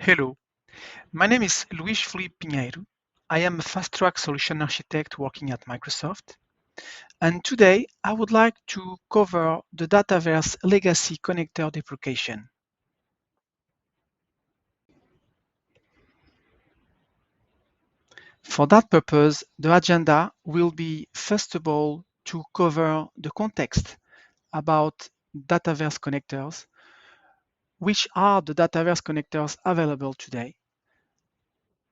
Hello, my name is Luís Felipe Pinheiro. I am a fast-track solution architect working at Microsoft, and today I would like to cover the Dataverse legacy connector deprecation. For that purpose, the agenda will be, first of all, to cover the context about Dataverse connectors, which are the Dataverse connectors available today,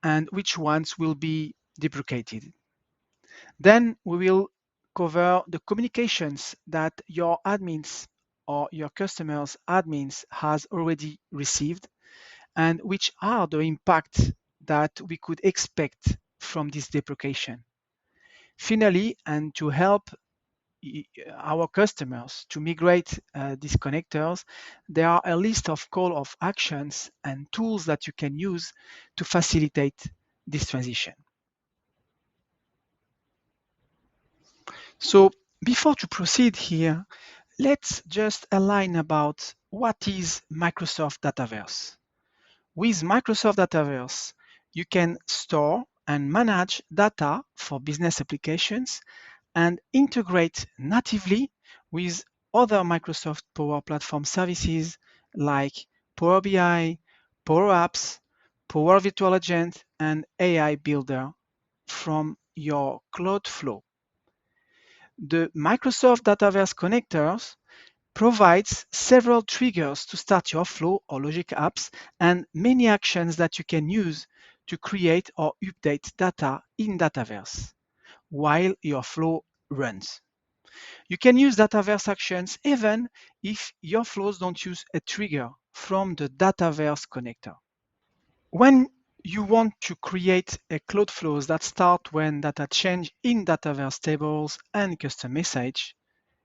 and which ones will be deprecated. Then we will cover the communications that your admins or your customers' admins has already received and which are the impact that we could expect from this deprecation. Finally, and to help our customers to migrate these connectors, there are a list of call of actions and tools that you can use to facilitate this transition. So before to proceed here, let's just align about what is Microsoft Dataverse. With Microsoft Dataverse, you can store and manage data for business applications and integrate natively with other Microsoft Power Platform services like Power BI, Power Apps, Power Virtual Agent, and AI Builder from your Cloud Flow. The Microsoft Dataverse connectors provides several triggers to start your flow or logic apps and many actions that you can use to create or update data in Dataverse while your flow runs. You can use Dataverse actions even if your flows don't use a trigger from the Dataverse connector. When you want to create a cloud flows that start when data change in Dataverse tables and custom message,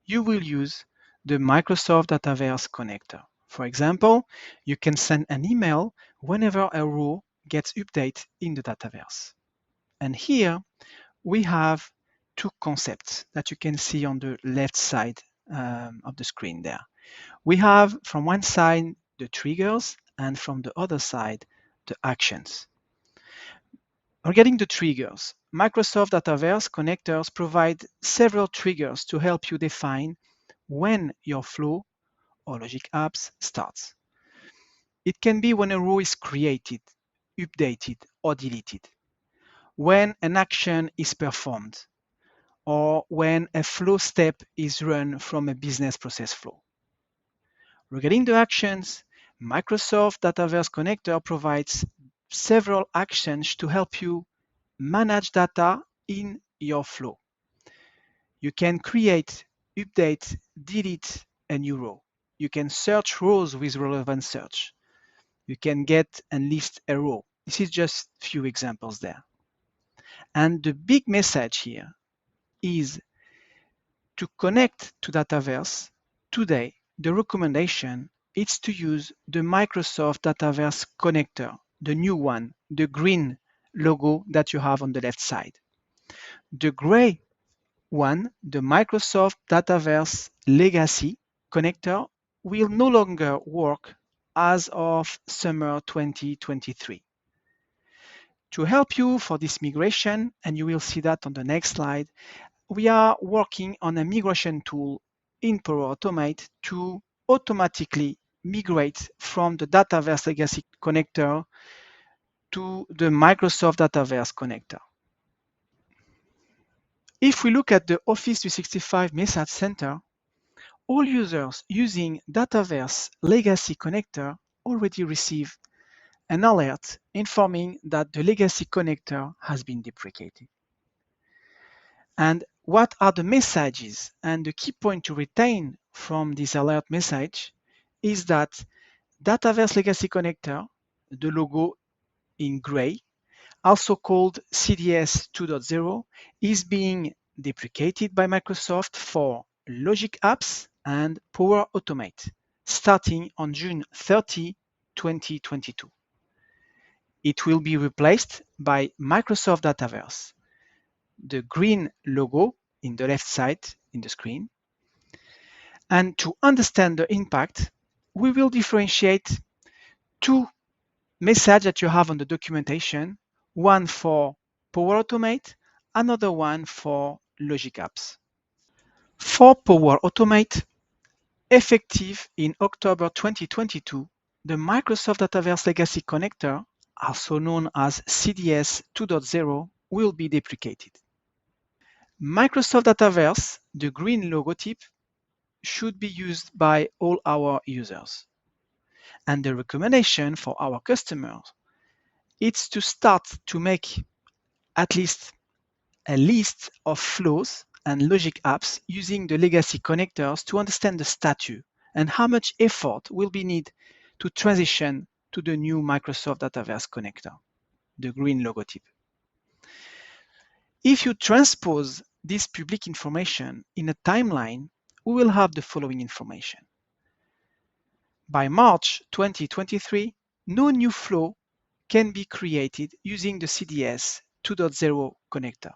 you will use the Microsoft Dataverse connector. For example, you can send an email whenever a row gets updated in the Dataverse. And here we have two concepts that you can see on the left side of the screen there. We have from one side the triggers and from the other side the actions. Regarding the triggers, Microsoft Dataverse connectors provide several triggers to help you define when your flow or logic apps starts. It can be when a row is created, updated, or deleted, when an action is performed, or when a flow step is run from a business process flow. Regarding the actions, Microsoft Dataverse Connector provides several actions to help you manage data in your flow. You can create, update, delete a new row. You can search rows with relevant search. You can get and list a row. This is just a few examples there. And the big message here is to connect to Dataverse. Today, the recommendation is to use the Microsoft Dataverse connector, the new one, the green logo that you have on the left side. The gray one, the Microsoft Dataverse Legacy connector, will no longer work as of summer 2023. To help you for this migration, and you will see that on the next slide, we are working on a migration tool in Power Automate to automatically migrate from the Dataverse Legacy connector to the Microsoft Dataverse connector. If we look at the Office 365 Message Center, all users using Dataverse Legacy connector already receive an alert informing that the legacy connector has been deprecated. And what are the messages? And the key point to retain from this alert message is that Dataverse Legacy Connector, the logo in gray, also called CDS 2.0, is being deprecated by Microsoft for Logic Apps and Power Automate, starting on June 30, 2022. It will be replaced by Microsoft Dataverse, the green logo in the left side in the screen. And to understand the impact, we will differentiate two message that you have on the documentation, one for Power Automate, another one for Logic Apps. For Power Automate, effective in October 2022, the Microsoft Dataverse Legacy Connector, also known as CDS 2.0, will be deprecated. Microsoft Dataverse, the green logotype, should be used by all our users. And the recommendation for our customers is to start to make at least a list of flows and logic apps using the legacy connectors to understand the status and how much effort will be needed to transition to the new Microsoft Dataverse connector, the green logotype. If you transpose this public information in a timeline, we will have the following information. By March 2023, no new flow can be created using the CDS 2.0 connector,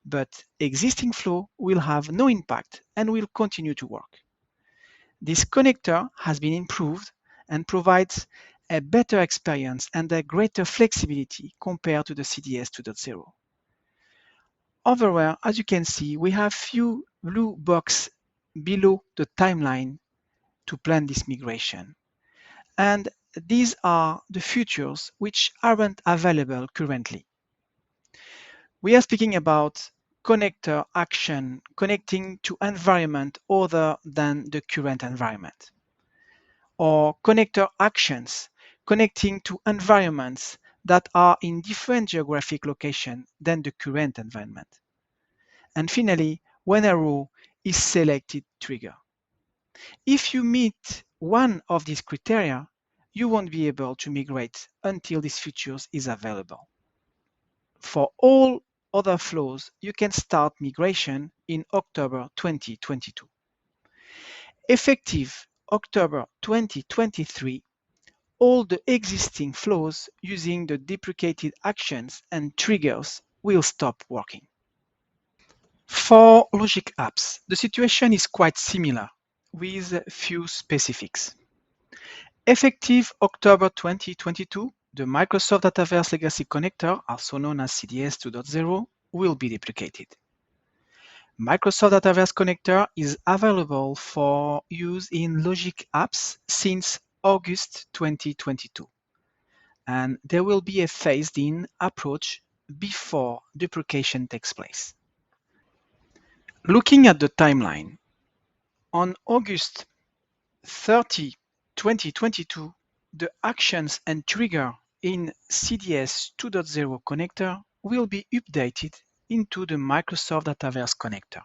but existing flow will have no impact and will continue to work. This connector has been improved and provides a better experience and a greater flexibility compared to the CDS 2.0. Overall, as you can see, we have few blue boxes below the timeline to plan this migration. And these are the features which aren't available currently. We are speaking about connector action connecting to environment other than the current environment, or connector actions connecting to environments that are in different geographic location than the current environment. And finally, when a row is selected trigger. If you meet one of these criteria, you won't be able to migrate until this feature is available. For all other flows, you can start migration in October 2022. Effective October 2023, all the existing flows using the deprecated actions and triggers will stop working. For Logic Apps, the situation is quite similar with few specifics. Effective October 2022, the Microsoft Dataverse Legacy Connector, also known as CDS 2.0, will be deprecated. Microsoft Dataverse Connector is available for use in Logic Apps since August 2022, and there will be a phased-in approach before deprecation takes place. Looking at the timeline, on August 30, 2022, the actions and trigger in CDS 2.0 connector will be updated into the Microsoft Dataverse connector.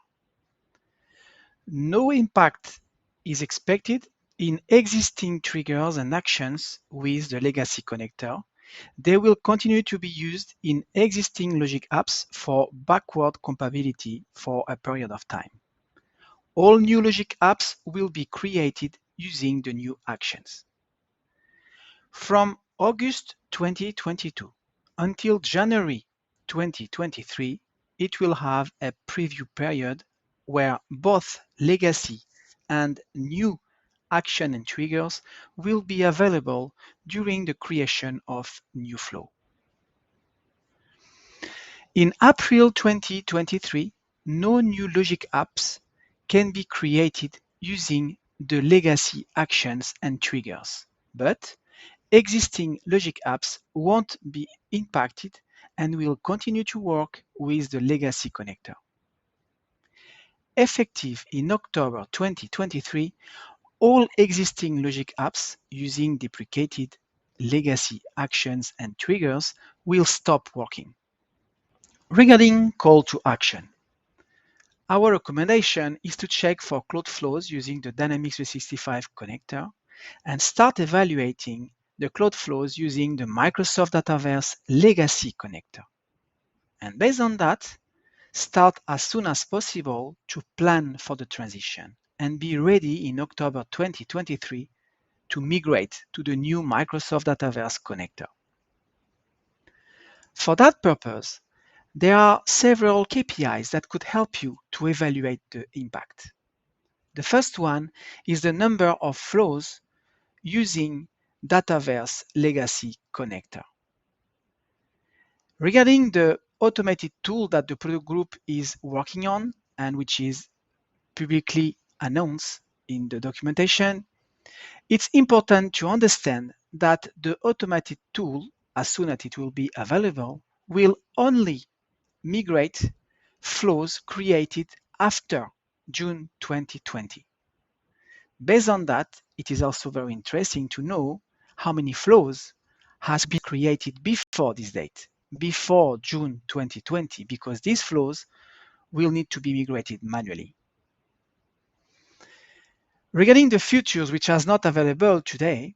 No impact is expected in existing triggers and actions with the legacy connector. They will continue to be used in existing Logic apps for backward compatibility for a period of time. All new Logic apps will be created using the new actions. From August 2022 until January 2023, it will have a preview period where both legacy and new action and triggers will be available during the creation of new flow. In April 2023, no new Logic apps can be created using the legacy actions and triggers, but existing Logic apps won't be impacted and will continue to work with the legacy connector. Effective in October 2023, all existing Logic apps using deprecated legacy actions and triggers will stop working. Regarding call to action, our recommendation is to check for cloud flows using the Dynamics 365 connector and start evaluating the cloud flows using the Microsoft Dataverse Legacy connector. And based on that, start as soon as possible to plan for the transition and be ready in October 2023 to migrate to the new Microsoft Dataverse connector. For that purpose, there are several KPIs that could help you to evaluate the impact. The first one is the number of flows using Dataverse legacy connector. Regarding the automated tool that the product group is working on and which is publicly announced in the documentation, it's important to understand that the automated tool, as soon as it will be available, will only migrate flows created after June 2020. Based on that, it is also very interesting to know how many flows has been created before this date, before June 2020, because these flows will need to be migrated manually. Regarding the futures which are not available today,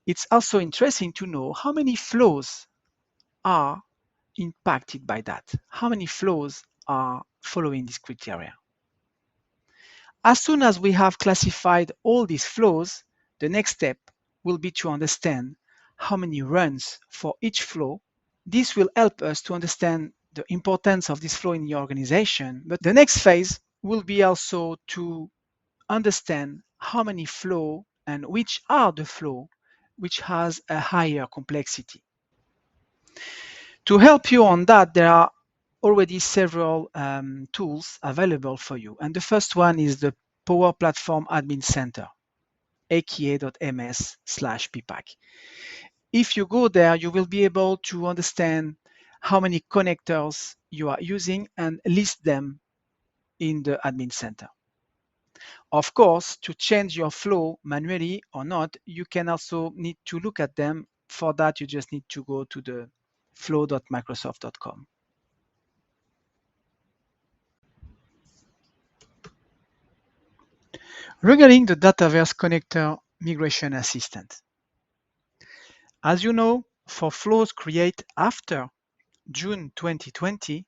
it's also interesting to know how many flows are impacted by that. How many flows are following this criteria? As soon as we have classified all these flows, the next step will be to understand how many runs for each flow. This will help us to understand the importance of this flow in the organization. But the next phase will be also to understand how many flow and which are the flow which has a higher complexity. To help you on that, there are already several tools available for you. And the first one is the Power Platform Admin Center, aka.ms/ppack. If you go there, you will be able to understand how many connectors you are using and list them in the admin center. Of course, to change your flow manually or not, you can also need to look at them. For that, you just need to go to the flow.microsoft.com. Regarding the Dataverse connector migration assistant, as you know, for flows created after June 2020,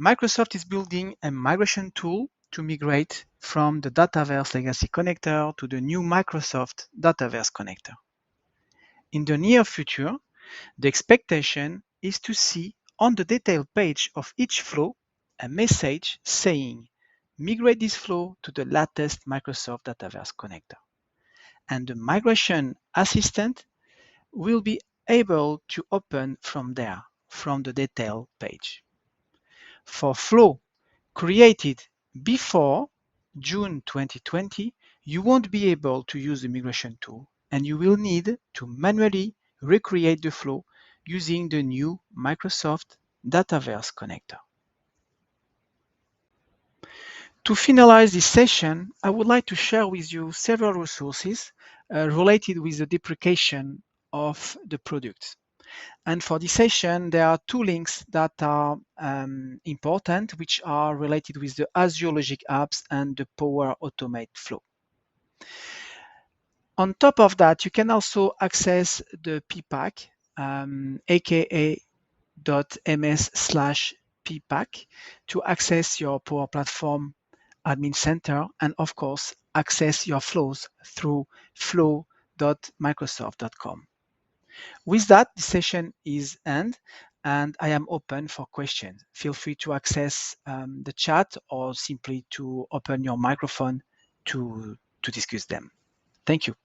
Microsoft is building a migration tool to migrate from the Dataverse legacy connector to the new Microsoft Dataverse connector. In the near future, the expectation is to see on the detail page of each flow a message saying, migrate this flow to the latest Microsoft Dataverse connector. And the migration assistant will be able to open from there, from the detail page. For flow created before June 2020, you won't be able to use the migration tool, and you will need to manually recreate the flow using the new Microsoft Dataverse connector. To finalize this session, I would like to share with you several resources related with the deprecation of the product. And for this session, there are two links that are important, which are related with the Azure Logic Apps and the Power Automate Flow. On top of that, you can also access the ppack, aka.ms/ppack, to access your Power Platform Admin Center, and of course, access your flows through flow.microsoft.com. With that, the session is end, and I am open for questions. Feel free to access the chat or simply to open your microphone to discuss them. Thank you.